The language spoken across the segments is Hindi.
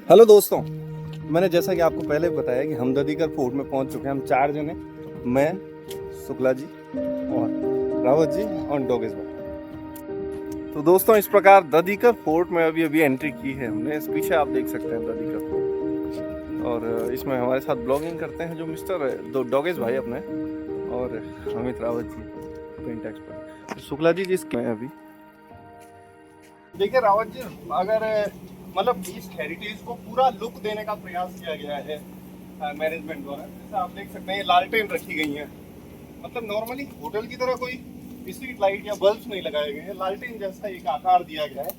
हेलो दोस्तों, मैंने जैसा कि आपको पहले बताया कि हम ददीकर फोर्ट में पहुंच चुके हैं। हम 4 जने, मैं, शुक्ला जी और रावत जी और डोगेश भाई। तो दोस्तों, इस प्रकार ददीकर फोर्ट में अभी अभी एंट्री की है हमने। इस पीछे आप देख सकते हैं ददीकर फोर्ट, और इसमें हमारे साथ ब्लॉगिंग करते हैं जो मिस्टर डोगेश भाई अपने, और अमित रावत जी, पेंट एक्सपर्ट। शुक्ला जी जिसके हैं अभी। देखिए रावत जी, अगर मतलब इस हेरिटेज को पूरा लुक देने का प्रयास किया गया है मैनेजमेंट द्वारा। जैसे आप देख सकते हैं लालटेन रखी गई हैं, मतलब नॉर्मली होटल की तरह कोई स्ट्रीट लाइट या बल्ब नहीं लगाए गए हैं, लालटेन जैसा एक आकार दिया गया है।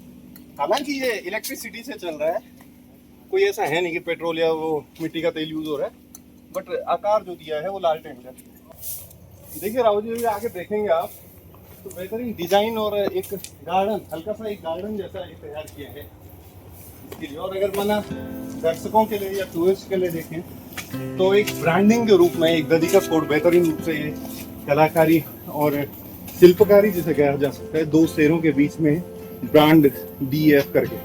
हालांकि ये इलेक्ट्रिसिटी से चल रहा है, कोई ऐसा है नहीं कि पेट्रोल या वो मिट्टी का तेल यूज हो रहा है, बट आकार जो दिया है वो लालटेन का। देखिए राहुल जी, आगे देखेंगे आप तो बेहतरीन डिजाइन और एक गार्डन, हल्का सा एक गार्डन जैसा ये तैयार किया है इसके लिए। और अगर माना दर्शकों के लिए या टूरिस्ट के लिए देखें तो एक ब्रांडिंग के रूप में एक ददीकर फोर्ट बेहतरीन रूप से ये कलाकारी और शिल्पकारी जिसे कहा जा सकता है, दो शेरों के बीच में ब्रांड DF करके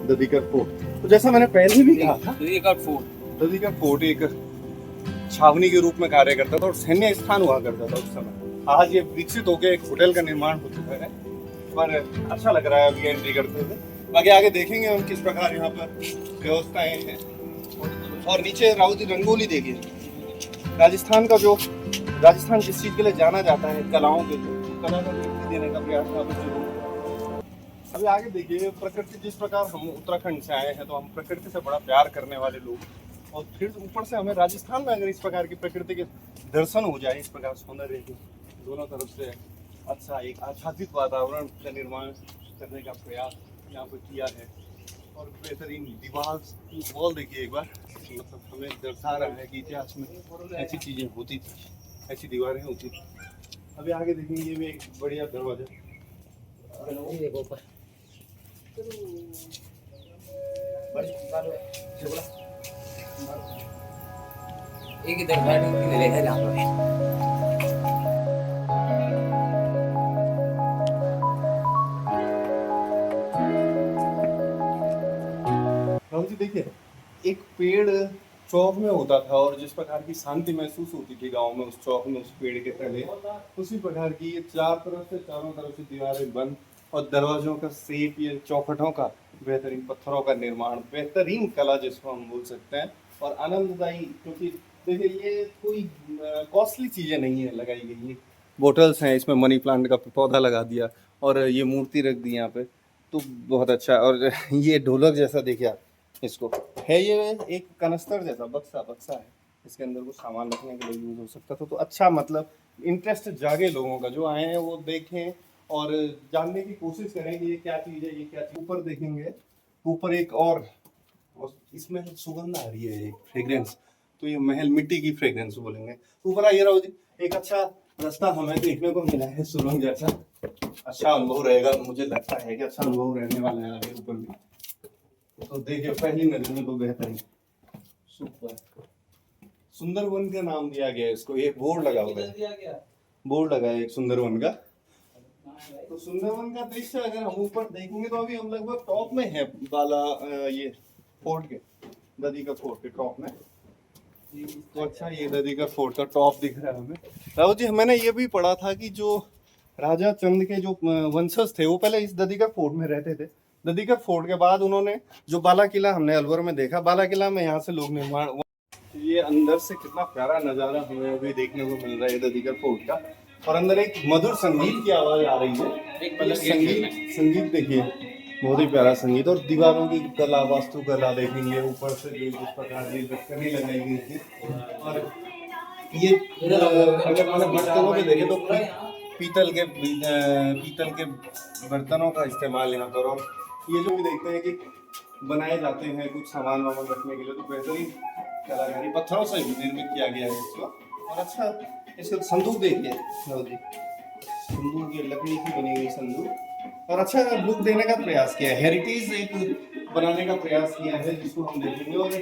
ददीकर फोर्ट। तो जैसा मैंने पहले भी कहा था, ददीकर फोर्ट एक छावनी के रूप में कार्य करता था और सैन्य स्थान हुआ करता था उस समय। आज ये विकसित होकर एक होटल का निर्माण हो चुका है, पर अच्छा लग रहा है अभी एंट्री करते हुए। बाकी आगे देखेंगे हम किस प्रकार यहाँ पर व्यवस्थाएं हैं। और नीचे राहुल जी रंगोली देखिए, राजस्थान का जो, राजस्थान जिस चीज के लिए जाना जाता है कलाओं के लिए, तो कला का व्यक्ति देने का प्रयास यहाँ पर जरूर। अभी आगे देखिए प्रकृति, जिस प्रकार हम उत्तराखंड से आए हैं तो हम प्रकृति से बड़ा प्यार करने वाले लोग, और फिर ऊपर से हमें राजस्थान में अगर इस प्रकार की प्रकृति के दर्शन हो जाए, इस प्रकार सौंदर्य के दोनों तरफ से अच्छा एक आच्छादित वातावरण का निर्माण करने का प्रयास यहाँ पर किया है। और बेहतरीन दीवार वॉल देखिए एक बार, मतलब हमें दर्शा रहा है कि इतिहास में ऐसी चीज़ें होती थी, ऐसी दीवारें होती थी। अभी आगे देखेंगे ये भी एक बढ़िया दरवाजा। एक इधर गाड़ी ले लेकर जाओ। राहुल जी देखिए, एक पेड़ चौक में होता था और जिस प्रकार की शांति महसूस होती थी गांव में, उस चौक में, उस पेड़ के तले, उसी प्रकार की ये चारों तरफ से दीवारें बंद, और दरवाजों का शेप, ये चौखटों का बेहतरीन, पत्थरों का निर्माण, बेहतरीन कला जिसको हम बोल सकते हैं, और आनंददायी। क्योंकि देखिए ये कोई कॉस्टली चीजें नहीं है लगाई गई, ये बोटल्स हैं, इसमें मनी प्लांट का पौधा लगा दिया और ये मूर्ति रख दी यहाँ पे, तो बहुत अच्छा। और ये ढोलक जैसा देखिए आप इसको, है ये एक कनस्तर जैसा बक्सा बक्सा है, इसके अंदर कुछ सामान रखने के लिए यूज हो सकता था। तो अच्छा, मतलब इंटरेस्ट जागे लोगों का, जो आए हैं वो देखें और जानने की कोशिश करें कि ये क्या चीज़ है, ये क्या चीज़। ऊपर देखेंगे, ऊपर एक और इसमें सुगंध आ रही है, एक फ्रेग्रेंस, तो ये महल मिट्टी की फ्रेग्रेंस बोलेंगे। ऊपर आइए राहुल जी, एक अच्छा रास्ता हमें देखने को मिला है सुरंग जैसा। अच्छा अनुभव रहेगा, मुझे लगता है कि अच्छा अनुभव रहने वाला है आगे ऊपर भी। तो देखिए पहली नजर में तो बेहतरीन, सुपर सुंदरवन का नाम दिया गया है इसको, एक बोर्ड लगा हुआ है, बोर्ड लगा है एक सुंदरवन का। तो सुंदरवन का दृश्य अगर हम ऊपर देखेंगे तो अभी हम लगभग टॉप में है, ये फोर्ट के, ददीकर फोर्ट के टॉप में। तो अच्छा, ये ददीकर फोर्ट का टॉप दिख रहा है हमें। राहुल जी, मैंने ये भी पढ़ा था कि जो राजा चंद के जो वंशज थे वो पहले इस ददीकर फोर्ट में रहते थे। ददीकर फोर्ट के बाद उन्होंने जो बाला किला हमने अलवर में देखा, बाला किला में यहाँ से लोग निर्माण, ये अंदर से कितना प्यारा नजारा हमें अभी देखने को मिल रहा है ददीकर फोर्ट का। और अंदर एक मधुर संगीत की आवाज आ रही है, पहले संगीत देखिए, बहुत ही प्यारा संगीत। और दीवारों की कला, वास्तुकला देखेंगे ऊपर से जो जिस प्रकार की लटकनी लगाई गई थी। और ये अगर मतलब बर्तनों में देखें तो पीतल के बर्तनों का इस्तेमाल यहाँ पर। और ये जो भी देखते हैं कि बनाए जाते हैं कुछ सामान वामान रखने के लिए, तो बेहतरीन कलाकारी पत्थरों से निर्मित किया गया है इसको। और अच्छा, इसका संदूक देखिए, संदूक ये लकड़ी की बनी हुई संदूक, और अच्छा लुक देने का प्रयास किया है, हेरिटेज एक बनाने का प्रयास किया है जिसको हम देखेंगे। और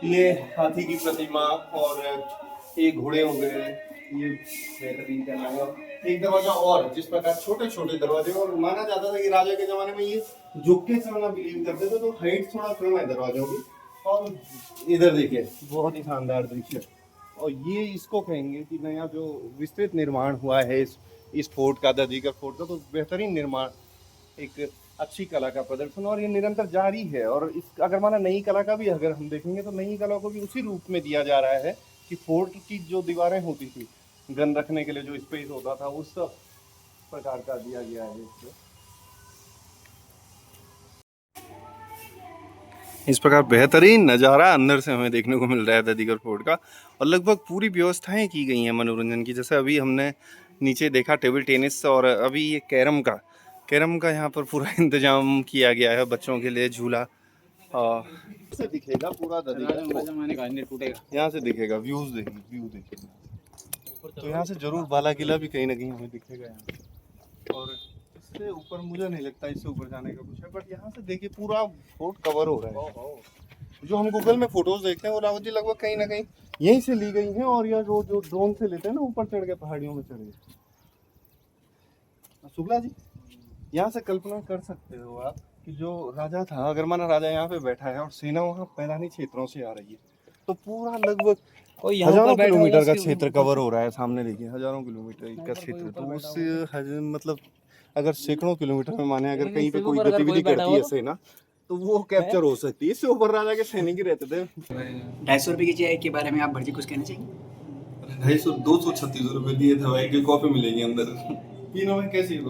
ये हाथी की प्रतिमा और ये घोड़े हो गए, ये बेहतरीन करना है। एक दरवाजा और जिस प्रकार छोटे छोटे दरवाजे, और माना जाता था कि राजा के जमाने में ये झुक के चलना बिलीव करते थे, तो हाइट थोड़ा कम है दरवाजों की, और इधर देखिए बहुत ही शानदार दृश्य। और ये इसको कहेंगे कि नया जो विस्तृत निर्माण हुआ है इस फोर्ट का, ददीकर फोर्ट का, तो बेहतरीन निर्माण, एक अच्छी कला का प्रदर्शन, और ये निरंतर जारी है। और इस अगर माना नई कला का भी अगर हम देखेंगे तो नई कला को भी उसी रूप में दिया जा रहा है कि फोर्ट की जो दीवारें होती थी, गन रखने के लिए जो स्पेस होता था, उस सब प्रकार का दिया गया है इसमें। इस प्रकार बेहतरीन नज़ारा अंदर से हमें देखने को मिल रहा है ददीकर फोर्ट का। और लगभग पूरी व्यवस्थाएं की गई हैं मनोरंजन की। जैसे अभी हमने नीचे देखा टेबल टेनिस, और अभी ये कैरम का यहाँ पर पूरा इंतजाम किया गया है बच्चों के लिए, झूला से दिखेगा पूरा ददीकर, टूटेगा। यहाँ से दिखेगा, व्यू देखिए। तो यहाँ से जरूर बाला किला भी कहीं ना कहीं हमें दिखेगा यहाँ। और इससे ऊपर मुझे नहीं लगता इससे ऊपर जाने का कुछ है, बट यहाँ से देखिए पूरा फोर्ट कवर हो रहा है। जो हम गूगल में फोटोज देखते हैं वो रावत जी लगभग कहीं ना कहीं यहीं से ली गई हैं, और यह जो ड्रोन से लेते हैं ना, ऊपर चढ़ के पहाड़ियों में चढ़ गए। शुक्ला जी, यहाँ से कल्पना कर सकते हो आप कि जो राजा था, अगर माना राजा यहाँ पे बैठा है और सेना वहाँ मैदानी क्षेत्रों से आ रही है, तो पूरा लगभग हजारों किलोमीटर का क्षेत्र कवर हो रहा है। सामने देखिए हजारों किलोमीटर का क्षेत्र, तो उससे मतलब अगर सैकड़ों किलोमीटर में माने अगर कहीं पे कोई गतिविधि करती है सेना, तो वो कैप्चर हो सकती है। इससे ऊपर राजा के सैनिक ही रहते थे। 250 रुपए की चाय के बारे में आप भटजी कुछ कहना चाहिए? 236 रुपए दिए थे भाई, की कॉफी मिलेगी अंदर। तीनों में कैसी है?